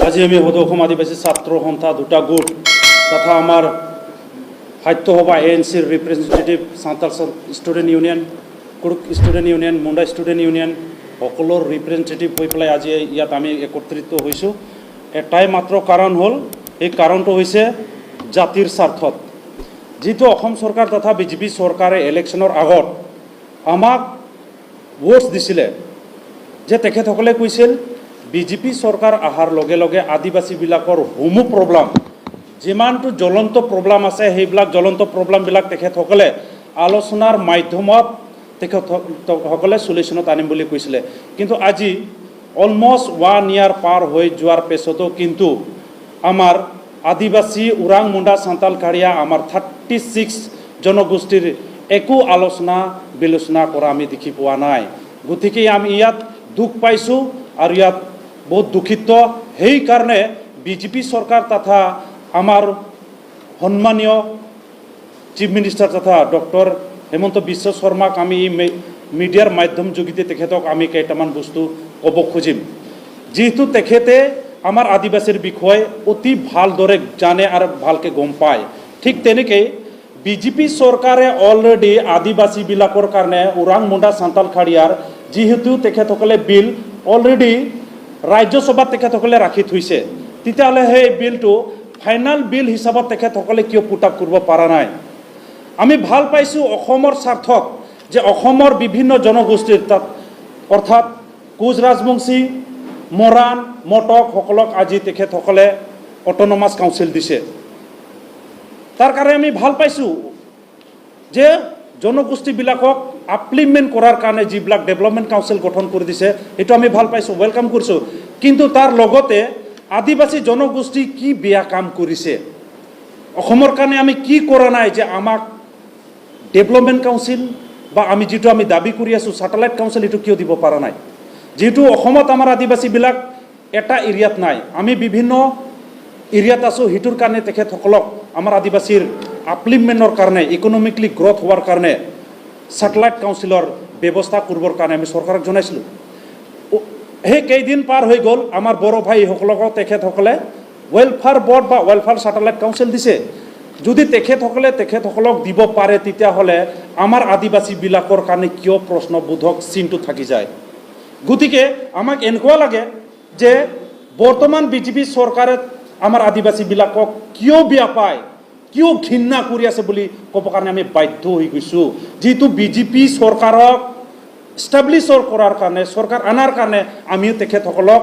আজি আমি সদৌ অসম আদিবাসী ছাত্ৰ সন্থা দুটা গোট তথা আমাৰ সাহিত্য সভা ANC representative Santhal student union Kurukh student union Munda student union সকলৰ ৰিপ্ৰেজেণ্টেটিভ হৈ পেলাই আজি ইয়াত আমি একত্ৰিত হৈছোঁ। এটাই মাত্ৰ কাৰণ হ'ল, এই কাৰণটো হৈছে জাতিৰ স্বাৰ্থত। যিটো অসম চৰকাৰ তথা বিজেপি চৰকাৰে ইলেকশ্যনৰ আগত আমাক ভোট দিছিলে, যে তেখেতসকলে কৈছিল বিজেপি চৰকাৰ অহাৰ লগে লগে আদিবাসীবিলাকৰ সমূহ প্ৰব্লেম, যিমানটো জ্বলন্ত প্ৰব্লেম আছে সেইবিলাক জ্বলন্ত প্ৰব্লেমবিলাক তেখেতসকলে আলোচনাৰ মাধ্যমত তেখেতসকলে সলিউশ্যনত আনিম বুলি কৈছিলে। কিন্তু আজি অলমষ্ট 1 year পাৰ হৈ যোৱাৰ পিছতো কিন্তু আমাৰ আদিবাসী ওৰাং মুণ্ডা সাঁওতাল খাৰিয়া আমাৰ 36 জনগোষ্ঠীৰ একো আলোচনা বিলোচনা কৰা আমি দেখি পোৱা নাই। গতিকে আমি ইয়াত দুখ পাইছোঁ আৰু ইয়াত বহুত দুখিত। সেইকাৰণে বিজেপি চৰকাৰ তথা আমাৰ সন্মানীয় চিফ মিনিষ্টাৰ তথা ডক্টৰ হেমন্ত বিশ্ব শৰ্মাক আমি মিডিয়াৰ মাধ্যম যোগেদি তেখেতক আমি কেইটামান বস্তু ক'ব খুজিম। যিহেতু তেখেতে আমাৰ আদিবাসীৰ বিষয়ে অতি ভালদৰে জানে আৰু ভালকৈ গম পায়, ঠিক তেনেকৈ বিজেপি চৰকাৰে অলৰেডি আদিবাসীবিলাকৰ কাৰণে ওৰাং মুণ্ডা সাঁওতাল খাৰিয়াৰ যিহেতু তেখেতসকলে বিল অলৰেডি ৰাজ্যসভাত তেখেতসকলে ৰাখি থৈছে, তেতিয়াহ'লে সেই বিলটো ফাইনেল বিল হিচাপত তেখেতসকলে কিয় পুট আপ কৰিব পৰা নাই? আমি ভাল পাইছোঁ অসমৰ স্বাৰ্থত যে অসমৰ বিভিন্ন জনগোষ্ঠীৰ তাত অৰ্থাৎ কোচ ৰাজবংশী, মৰাণ, মটকসকলক আজি তেখেতসকলে অট'নমাছ কাউন্সিল দিছে। তাৰ কাৰণে আমি ভাল পাইছোঁ যে জনগোষ্ঠীবিলাকক আপলিমেণ্ট কৰাৰ কাৰণে যিবিলাক ডেভেলপমেণ্ট কাউন্সিল গঠন কৰি দিছে, সেইটো আমি ভাল পাইছোঁ, ৱেলকাম কৰিছোঁ। কিন্তু তাৰ লগতে আদিবাসী জনগোষ্ঠী কি বেয়া কাম কৰিছে, অসমৰ কাৰণে আমি কি কৰা নাই যে আমাক ডেভেলপমেণ্ট কাউন্সিল বা আমি যিটো আমি দাবী কৰি আছোঁ ছেটেলাইট কাউন্সিল, এইটো কিয় দিব পৰা নাই? যিহেতু অসমত আমাৰ আদিবাসীবিলাক এটা এৰিয়াত নাই, আমি বিভিন্ন এৰিয়াত আছোঁ। সেইটোৰ কাৰণে তেখেতসকলক আমাৰ আদিবাসীৰ আপলিমেণ্টৰ কাৰণে, ইকনমিকলি গ্ৰথ হোৱাৰ কাৰণে ছেটেলাইট কাউন্সিলৰ ব্যৱস্থা কৰিবৰ কাৰণে আমি চৰকাৰক জনাইছিলোঁ। সেই কেইদিন পাৰ হৈ গ'ল, আমাৰ বড়ো ভাইসকলক তেখেতসকলে ৱেলফেয়াৰ বৰ্ড বা ৱেলফেয়াৰ ছেটেলাইট কাউন্সিল দিছে। যদি তেখেতসকলক দিব পাৰে, তেতিয়াহ'লে আমাৰ আদিবাসীবিলাকৰ কাৰণে কিয় প্ৰশ্নবোধক চিনটো থাকি যায়? গতিকে আমাক এনেকুৱা লাগে যে বৰ্তমান বিজেপি চৰকাৰে আমাৰ আদিবাসীবিলাকক কিয় বেয়া পায়, কিয় ঘৃণা কৰি আছে বুলি ক'ব কাৰণে আমি বাধ্য হৈ গৈছোঁ। যিটো বিজেপি চৰকাৰক ষ্টাব্লিছ কৰাৰ কাৰণে, চৰকাৰ অনাৰ কাৰণে আমিও তেখেতসকলক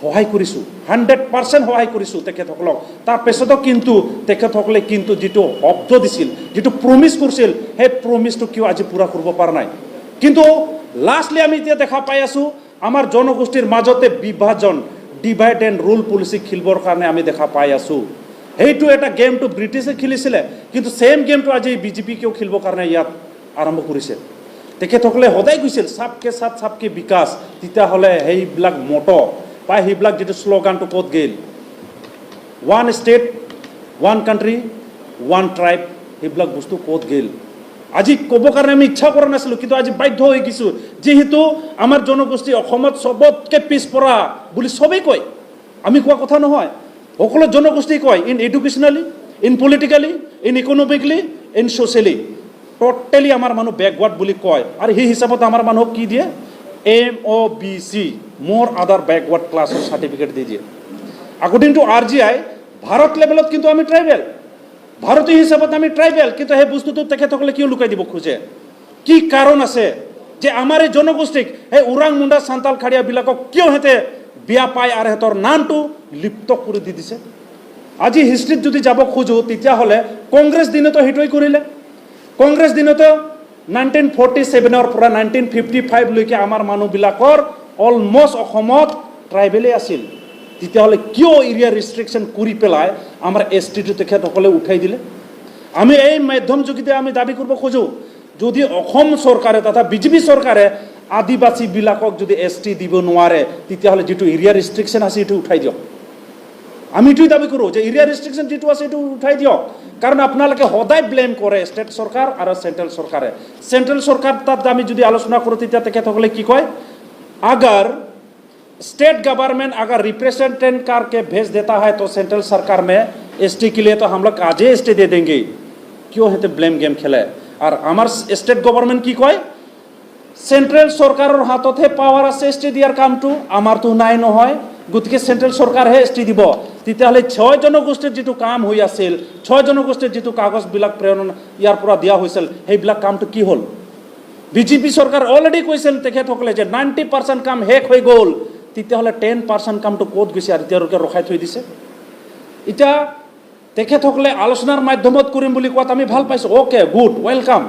সহায় কৰিছোঁ, 100% সহায় কৰিছোঁ তেখেতসকলক। তাৰপিছতো কিন্তু তেখেতসকলে কিন্তু যিটো শব্দ দিছিল, যিটো প্ৰমিছ কৰিছিল, সেই প্ৰমিছটো কিয় আজি পূৰা কৰিব পৰা নাই? কিন্তু লাষ্টলি আমি এতিয়া দেখা পাই আছোঁ আমাৰ জনগোষ্ঠীৰ মাজতে বিভাজন, ডিভাইড এণ্ড ৰুল পলিচি খেলিবৰ কাৰণে আমি দেখা পাই আছোঁ। সেইটো এটা গেমটো ব্ৰিটিছে খেলিছিলে, কিন্তু ছেইম গেমটো আজি বিজেপি কিয় খেলিবৰ কাৰণে ইয়াত আৰম্ভ কৰিছে? তেখেতসকলে সদায় কৈছিল চাবকে সাথ চাবকে বিকাশ, তেতিয়াহ'লে সেইবিলাক মটো বা সেইবিলাক যিটো শ্লোগানটো ক'ত গ'ল? 1 state 1 country 1 tribe, সেইবিলাক বস্তু ক'ত গ'ল? আজি ক'ব কাৰণে আমি ইচ্ছা কৰা নাছিলোঁ, কিন্তু আজি বাধ্য হৈ গৈছোঁ। যিহেতু আমাৰ জনগোষ্ঠী অসমত চবতকৈ পিছপৰা বুলি চবেই কয়, আমি কোৱা কথা নহয়, সকলো জনগোষ্ঠী কয়, in educationally, in politically, in economically, in socially, totally আমাৰ মানুহ বেকৱাৰ্ড বুলি কয়। আৰু সেই হিচাপত আমাৰ মানুহক কি দিয়ে? MOBC, মোৰ আদাৰ বেকৱাৰ্ড ক্লাছৰ চাৰ্টিফিকেট দি দিয়ে। আকৰ্ডিং টু RGI, ভাৰত লেভেলত কিন্তু আমি ট্ৰাইবেল, ভাৰতীয় হিচাপত আমি ট্ৰাইবেল, কিন্তু সেই বস্তুটো তেখেতসকলে কিয় লুকাই দিব খোজে? কি কাৰণ আছে যে আমাৰ এই জনগোষ্ঠীক, সেই ওৰাং মুণ্ডা সাঁওতাল খাৰিয়াবিলাকক কিয় সিহঁতে বেয়া পায় আৰু সিহঁতৰ নামটো লিপ্ত কৰি দি দিছে? আজি হিষ্ট্ৰীত যদি যাব খোজোঁ, তেতিয়াহ'লে কংগ্ৰেছ দিনতো সেইটোৱে কৰিলে। কংগ্ৰেছ দিনতো 1947 পৰা 1955লৈকে আমাৰ মানুহবিলাকৰ অলমষ্ট অসমত ট্ৰাইবেলেই আছিল। তেতিয়াহ'লে কিয় এৰিয়া ৰেষ্ট্ৰিকশ্যন কৰি পেলাই আমাৰ STটো তেখেতসকলে উঠাই দিলে? আমি এই মাধ্যম যোগেদি আমি দাবী কৰিব খোজোঁ, যদি অসম চৰকাৰে তথা বিজেপি চৰকাৰে আদিবাসীবিলাকক যদি ST দিব নোৱাৰে, তেতিয়াহ'লে যিটো এৰিয়া ৰেষ্ট্ৰিকশ্যন আছে সেইটো উঠাই দিয়ক। আমি এইটোৱে দাবী কৰোঁ যে এৰিয়া ৰেষ্ট্ৰিকশ্যন যিটো আছে সেইটো উঠাই দিয়ক। কাৰণ আপোনালোকে সদায় ব্লেম কৰে ষ্টেট চৰকাৰ আৰু চেণ্ট্ৰেল চৰকাৰে। চেণ্ট্ৰেল চৰকাৰ তাত আমি যদি আলোচনা কৰোঁ, তেতিয়া তেখেতসকলে কি কয়? আগাৰ स्टेट गवर्नमेंट अगर रिप्रेजेंटेंट करके भेज देता है तो सेंट्रल सरकार में एसटी के लिए तो हम लोग आज ही एसटी दे देंगे, क्यों है तो ब्लेम गेम खेले। और हमार स्टेट गवर्नमेंट की कय सेंट्रल सरकार हाथत है पावर আছে एसटी दियार कामटू आमार तो নাই নহয়, গতিকে সেন্ট্রেল সরকারহে এসটি দিব। তেতিয়াহ'লে 6 জনগোষ্ঠীৰ যেটো কাম হৈ আছিল, 6 জনগোষ্ঠীৰ যেটো কাগজবিলাক প্ৰেৰণ ইয়াৰ পৰা দিয়া হৈছিল, সেইবিলাক কামটো কি হ'ল? বিজেপি সরকার অলরেডি কৈছিল তেখেতসকলে যে 90% কাম শেষ হৈ গ'ল, তেতিয়াহ'লে 10% কামটো ক'ত গৈছে আৰু এতিয়ালৈকে ৰখাই থৈ দিছে। এতিয়া তেখেতসকলে আলোচনাৰ মাধ্যমত কৰিম বুলি কোৱাত আমি ভাল পাইছোঁ, ওকে গুড ওয়েলকাম,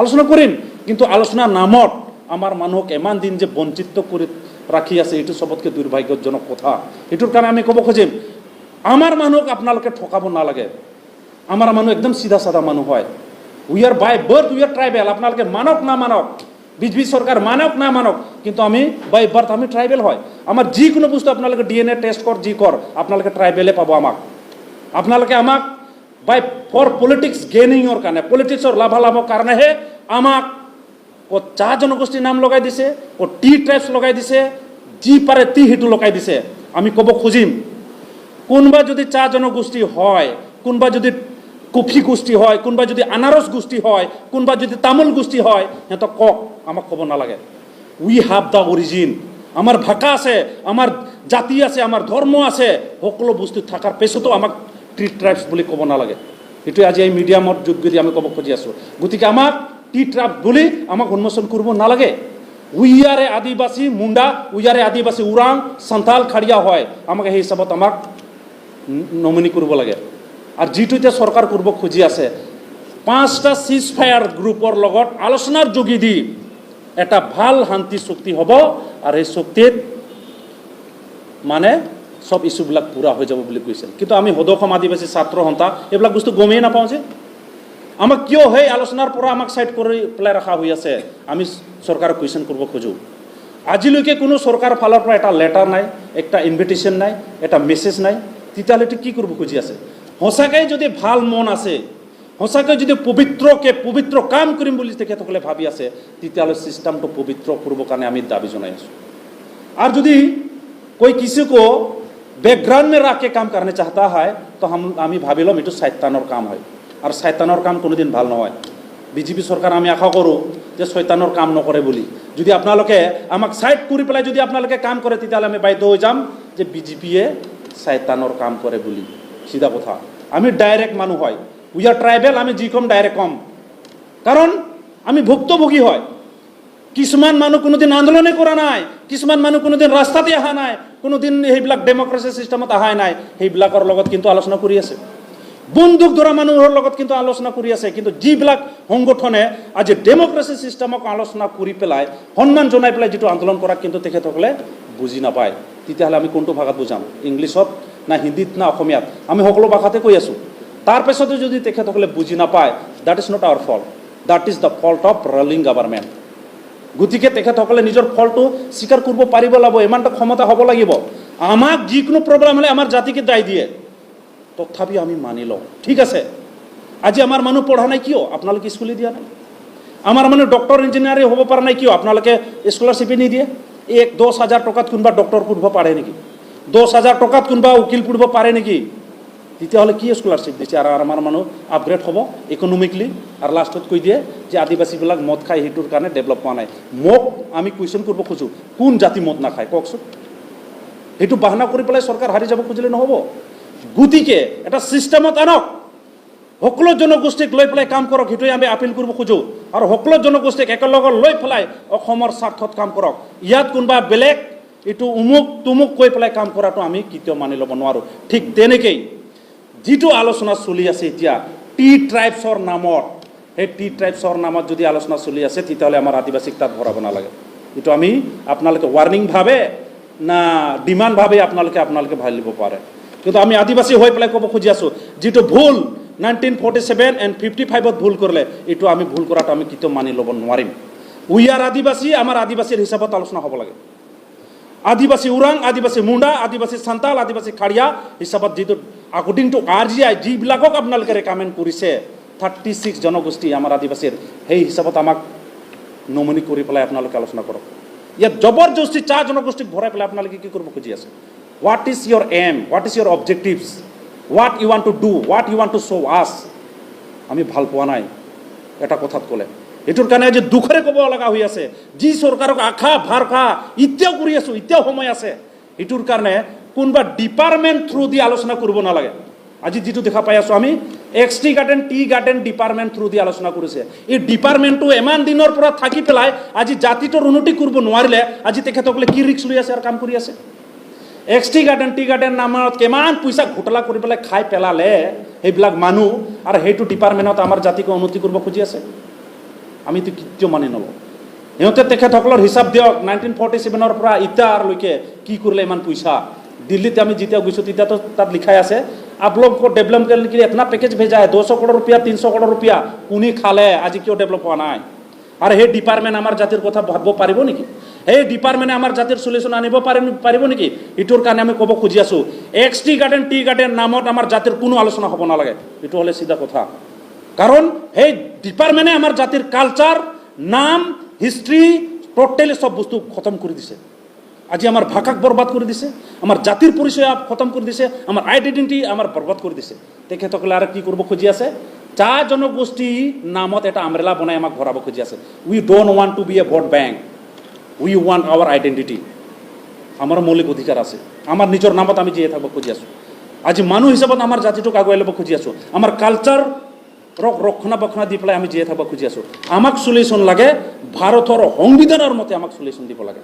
আলোচনা কৰিম। কিন্তু আলোচনাৰ নামত আমার মানুহক ইমান দিন যে বঞ্চিত করে রাখি আছে, এটো সবতকে দুর্ভাগ্যজনক কথা। এটোর কারণে আমি কব খুঁজিম আমার মানুহক আপনালোকে ঠকাব নালাগে। আমার মানুহ একদম সিধা সাদা মানুহ হয়। We are by birth we are tribal, আপনালোকে মানক না মানক, বিজেপি সরকার মানক না মানক, কিন্তু আমি বাই বার্থ আমি ট্রাইবেল হয়। আমার যিকোনো বস্তু আপনালোকে ডিএনএ টেস্ট কর যি কর আপনালোকে ট্রাইবেলে পাব। আপনালোকে আমাক বাই ফর পলিটিক্স গেইনিংৰ কাৰণে, পলিটিক্সৰ লাভালাভৰ কাৰণেহে আমাক ও 4 জনগোষ্ঠীৰ নাম লগাই দিছে, ও টি ট্ৰাইবস লগাই দিছে, যি পাৰে তি হেতু লগাই দিছে। আমি কব খুঁজিম কোনবা যদি 4 জনগোষ্ঠী হয়, কোনবা যদি কফি গোষ্ঠী হয়, কোনবা যদি আনারস গোষ্ঠী হয়, কোনবা যদি তামোল গোষ্ঠী হয়, সিহঁতক কক, আমাক কব নালাগে। উই হ্যাভ দ্য অরিজিন, আমার ভাষা আছে, আমার জাতি আছে, আমার ধর্ম আছে, সকলো বস্তু থাকাৰ পিছতো আমাক টি ট্রাইবস বুলি কব নালাগে। এটো আজি এই মিডিয়ামত যোগেদি আমি কব খুঁজি আছো। গতিকে আমাক টি ট্রাইব বুলি আমাক উন্মোচন কৰিব নালাগে। উইয়াৰে আদিবাসী মুন্ডা, উইয়াৰে আদিবাসী উৰাং সান্তাল খাড়িয়া হয়, আমাকে সেই হিচাপত আমাক নমিনি কৰিব লাগে। আর যেটো এতিয়া সরকার করব খুঁজি আছে 5টা সিজ ফায়ার গ্রুপর লগত আলোচনার যোগেদি এটা ভাল শান্তি চুক্তি হব। আর এই চুক্তিত মানে সব ইস্যুবিলাক পুরা হয়ে যাব বুলি কৈছিল। কিন্তু আমি সদসম আদিবাসী ছাত্র সন্থা এইবিলাক বস্তু গমেই নাপাওঁ যে আমাক কিয় সেই আলোচনার পৰা আমাক সাইড কৰি পেলাই ৰাখা হৈ আছে। আমি সৰকাৰক কুৱেশ্যন কৰিব খোজো। আজিলৈকে কোনো সৰকাৰ ফালৰ পৰা এটা লেটার নাই, একটা ইনভিটেশন নাই, এটা মেসেজ নাই। তেতিয়াহ'লে কি কৰিব খুঁজি আছে? সঁচাকৈ যদি ভাল মন আছে, সঁচাকৈ যদি পবিত্ৰকে পবিত্ৰ কাম কৰিম বুলি তেখেতসকলে ভাবি আছে, তেতিয়াহ'লে সিস্টেমটো পবিত্ৰ কৰিবৰ কাৰণে আমি দাবী জনাই আছোঁ। और यदि कोई किसी को बैकग्राउंड में रख के काम करने चाहता है तो हम भावी लम ये शैतानर काम है। और शैतानर काम कोनो दिन ভাল নহয়। বিজেপি সরকার আমি আশা করো যে শৈতানৰ কাম নকৰে বুলি। যদি আপোনালোকে আমাক সাইড কৰি পেলাই যদি আপোনালোকে কাম কৰে, তেতিয়াহ'লে আমি বাধ্য হৈ যাম যে বিজেপিয়ে শৈতানৰ কাম কৰে বুলি। সিধা কথা, আমি ডাইরেক্ট মানুহ হয়, উই আর ট্রাইবেল, আমি যি কম ডাইরেক্ট কম, কারণ আমি ভুক্তভোগী হয়। কিছুমান মানুহ কোনোদিন আন্দোলনে কৰা নাই, কিছুমান মানুহ কোনোদিন ৰাস্তাতে অহা নাই, কোনোদিন সেইবিলাক ডেমক্ৰেসি সিস্টেমত অহাই নাই, সেইবিলাকৰ লগত কিন্তু আলোচনা কৰি আছে। বন্দুক ধৰা মানুহৰ লগত কিন্তু আলোচনা কৰি আছে। কিন্তু যিবিলাক সংগঠনে আজি ডেমক্ৰেসি সিস্টেমক আলোচনা কৰি পেলাই সন্মান জনাই পেলাই যেটো আন্দোলন কৰা কিন্তু তেখেতসকলে বুজি নাপায়, তেতিয়াহ'লে আমি কোনটো ভাষাত বুজাম? ইংলিছত না হিন্দীত না অসমীয়াত? আমি সকলো ভাষাতে কৈ আছোঁ। তাৰ পিছতো যদি তেখেতসকলে বুজি নাপায়, that is not our fault, that is the fault of ruling government. গতিকে তেখেতসকলে নিজৰ ফলটো স্বীকাৰ কৰিব পাৰিব লাগিব, ইমানটা ক্ষমতা হ'ব লাগিব। আমাক যিকোনো প্ৰব্লেম হ'লে আমাৰ জাতিকে দায় দিয়ে, তথাপি আমি মানি লওঁ, ঠিক আছে। আজি আমাৰ মানুহ পঢ়া নাই কিয়? আপোনালোকে স্কুলে দিয়া নাই। আমাৰ মানুহ ডক্টৰ ইঞ্জিনিয়াৰ হ'ব পৰা নাই কিয়? আপোনালোকে স্কলাৰশ্বিপে নিদিয়ে। 10,000 টকাত কোনোবা ডক্টৰ পঢ়িব পাৰে নেকি? 10,000 টকাত কোনোবা উকিল পঢ়িব পাৰে নেকি? তেতিয়াহ'লে কি স্কলাৰশ্বিপ দিছে? আৰু আমাৰ মানুহ আপগ্ৰেড হ'ব ইকনমিকলি, আৰু লাষ্টত কৈ দিয়ে যে আদিবাসীবিলাক মদ খায়, সেইটোৰ কাৰণে ডেভেলপ হোৱা নাই। মোক আমি কুৱেশ্যন কৰিব খোজোঁ, কোন জাতি মদ নাখায় কওকচোন? সেইটো বাহানা কৰি পেলাই চৰকাৰ হাৰি যাব খুজিলে নহ'ব। গতিকে এটা ছিষ্টেমত আনক, সকলো জনগোষ্ঠীক লৈ পেলাই কাম কৰক, সেইটোৱে আমি আপিল কৰিব খোজোঁ। আৰু সকলো জনগোষ্ঠীক একেলগে লৈ পেলাই অসমৰ স্বাৰ্থত কাম কৰক। ইয়াত কোনোবা বেলেগ এইটো উমুক তুমুক কৈ পেলাই কাম কৰাটো আমি কেতিয়াও মানি ল'ব নোৱাৰোঁ। ঠিক তেনেকেই যিটো আলোচনা চলি আছে এতিয়া টি ট্ৰাইবছৰ নামত, সেই টি ট্ৰাইবছৰ নামত যদি আলোচনা চলি আছে, তেতিয়াহ'লে আমাৰ আদিবাসীক তাত ভৰাব নালাগে। এইটো আমি আপোনালোকে ৱাৰ্ণিং ভাবে না ডিমাণ্ড ভাবে আপোনালোকে ভাবিব পাৰে। কিন্তু আমি আদিবাসী হৈ পেলাই ক'ব খুজি আছোঁ, যিটো ভুল 1947 and 55ত ভুল কৰিলে, এইটো আমি ভুল কৰাটো আমি কেতিয়াও মানি ল'ব নোৱাৰিম। উই আৰ আদিবাসী, আমাৰ আদিবাসীৰ হিচাপত আলোচনা হ'ব লাগে। আদিবাসী উৰাং, আদিবাসী মুণ্ডা, আদিবাসী সান্তাল, আদিবাসী খাড়িয়া হিচাপত যিটো আকৰ্ডিং টু RGI যিবিলাকক আপোনালোকে ৰেকমেণ্ড কৰিছে 36 জনগোষ্ঠী আমাৰ আদিবাসীৰ, সেই হিচাপত আমাক নমনি কৰি পেলাই আপোনালোকে আলোচনা কৰক। ইয়াত জবৰদস্তি চাহ জনগোষ্ঠীক ভৰাই পেলাই আপোনালোকে কি কৰিব খুজি আছে? What is your aim, what is your objectives, what you want to do, what you want to show' us? আমি ভাল পোৱা নাই এটা কথাত ক'লে। এইটোৰ কাৰণে আজি দুখৰে ক'ব লগা হৈ আছে, যি চৰকাৰক আশা ভাৰসা এতিয়াও কৰি আছোঁ, এতিয়াও সময় আছে। এইটোৰ কাৰণে কোনোবা ডিপাৰ্টমেণ্ট থ্ৰু দি আলোচনা কৰিব নালাগে। আজি যিটো দেখা পাই আছোঁ আমি, ex tea garden, tea garden department through the আলোচনা কৰিছে। এই ডিপাৰ্টমেণ্টটো ইমান দিনৰ পৰা থাকি পেলাই আজি জাতিটোৰ উন্নতি কৰিব নোৱাৰিলে আজি তেখেতসকলে কি ৰিক্স লৈ আছে আৰু কাম কৰি আছে? এক্সটি গাৰ্ডেন, টি গাৰ্ডেন নামত কিমান পইচা ঘোটালা কৰি পেলাই খাই পেলালে সেইবিলাক মানুহ, আৰু সেইটো ডিপাৰ্টমেণ্টত আমাৰ জাতিক উন্নতি কৰিব খুজি আছে। আমিতো কেতিয়াও মানি নলওঁ। সিহঁতে তেখেতসকলৰ হিচাপ দিয়ক, 1947 পৰা এতিয়ালৈকে কি কৰিলে ইমান পইচা। দিল্লীতে আমি যেতিয়া গৈছোঁ তেতিয়াতো তাত লিখাই আছে, आप लोग को डेवलप करने के लिए इतना पैकेज भेजा है, 200 करोड़ रुपया, 300 करोड़ रुपया কোনে খালে, আজি কিয় ডেভেলপ হোৱা নাই? আৰু সেই ডিপাৰ্টমেণ্ট আমাৰ জাতিৰ কথা ভাবিব পাৰিব নেকি? সেই ডিপাৰ্টমেণ্টে আমাৰ জাতিৰ সলিউশ্যন আনিব পাৰিব নেকি? এইটোৰ কাৰণে আমি ক'ব খুজি আছোঁ, এক্সটি গাৰ্ডেন, টি গাৰ্ডেন নামত আমাৰ জাতিৰ কোনো আলোচনা হ'ব নালাগে। এইটো হ'লে চিধা কথা। কাৰণ সেই ডিপাৰ্টমেণ্টে আমাৰ জাতিৰ কালচাৰ, নাম, হিষ্ট্ৰী টোটেলি সব বস্তু খতম কৰি দিছে। আজি আমার ভাষাক বরবাদ করে দিছে, আমার জাতির পরিচয় খতম করে দিছে, আমার আইডেন্টিটি আমার বরবাদ করে দিছে। তেখেতসকলে আর কি করব খুঁজি আছে? চা জনগোষ্ঠী নামত এটা আমরেলা বনাই আমাক ভরাব খুঁজি আছে। We don't want to be a vote bank, we want our identity. আমার মৌলিক অধিকার আছে, আমার নিজের নামত আমি জিয়ে থাকব খুঁজি আছো। আজি মানুষ হিসাবত আমার জাতিটোক আগুৱাই ল'ব খুঁজি আছো, আমার কালচার রক্ষণাবেক্ষণ দি পেলাই আমি জিয়ে থাকব খুঁজি আছো। আমাক সলিউশন লাগে ভারতের সংবিধানের মতে, আমাক সলিউশন দিব লাগে।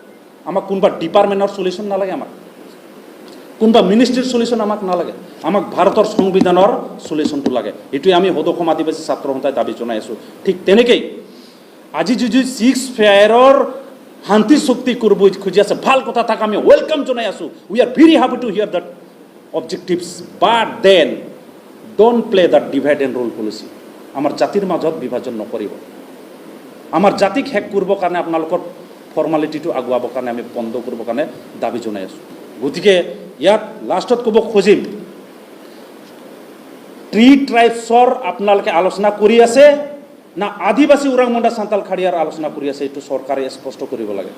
আমাক কোনোবা ডিপাৰ্টমেণ্টৰ সলিউশ্যন নালাগে, আমাক কোনোবা মিনিষ্ট্ৰীৰ সলিউশ্যন আমাক নালাগে, আমাক ভাৰতৰ সংবিধানৰ সলিউশ্যনটো লাগে। এইটোৱে আমি সদৌ অসম আদিবাসী ছাত্ৰ সন্থাই দাবী জনাই আছোঁ। ঠিক তেনেকেই আজি যদি 6 ফেয়াৰৰ শান্তি চুক্তি কৰিব খুজি আছে, ভাল কথা, তাক আমি ৱেলকাম জনাই আছোঁ। We are very happy to hear that objectives, but then don't play that divide and rule policy. আমাৰ জাতিৰ মাজত বিভাজন নকৰিব। আমাৰ জাতিক শেষ কৰিবৰ কাৰণে আপোনালোকৰ ফৰ্মালিটিটো আগুৱাবৰ কাৰণে আমি বন্ধ কৰিবৰ কাৰণে দাবী জনাই আছোঁ। গতিকে ইয়াত লাষ্টত ক'ব খুজিম, ট্ৰি ট্ৰাইবছৰ আপোনালোকে আলোচনা কৰি আছে না আদিবাসী ওৰাং মুণ্ডা সান্তাল খাৰিয়াৰ আলোচনা কৰি আছে, এইটো চৰকাৰে স্পষ্ট কৰিব লাগে।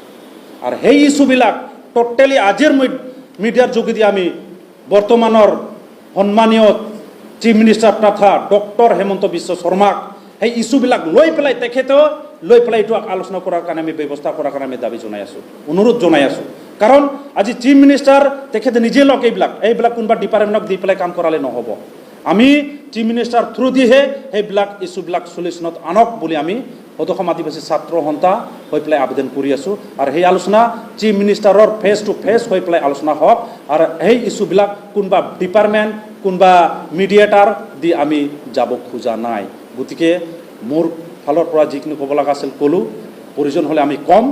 আৰু সেই ইছ্যুবিলাক টোটেলি আজিৰ মিডিয়াৰ যোগেদি আমি বৰ্তমানৰ সন্মানীয় চিফ মিনিষ্টাৰ তথা ডক্টৰ হেমন্ত বিশ্ব শৰ্মাক সেই ইছ্যুবিলাক লৈ পেলাই তেখেতেও লৈ পেলাই এইটো আলোচনা কৰাৰ কাৰণে আমি ব্যৱস্থা কৰাৰ কাৰণে আমি দাবী জনাই আছোঁ, অনুৰোধ জনাই আছোঁ। কাৰণ আজি চিফ মিনিষ্টাৰ তেখেতে নিজে লওক, এইবিলাক কোনোবা ডিপাৰ্টমেণ্টক দি পেলাই কাম কৰালে নহ'ব। আমি চিফ মিনিষ্টাৰ থ্ৰু দিহে সেইবিলাক ইছ্যুবিলাক সলিউশ্যনত আনক বুলি আমি সদৌ অসম আদিবাসী ছাত্ৰ সন্থা হৈ পেলাই আবেদন কৰি আছোঁ। আৰু সেই আলোচনা চিফ মিনিষ্টাৰৰ ফেচ টু ফেচ হৈ পেলাই আলোচনা হওক। আৰু সেই ইছ্যুবিলাক কোনোবা ডিপাৰ্টমেণ্ট, কোনোবা মিডিয়েটাৰ দি আমি যাব খোজা নাই। গতিকে মোৰ ফালৰ পৰা যিখিনি ক'ব লগা আছিল ক'লোঁ, প্ৰয়োজন হ'লে আমি কম।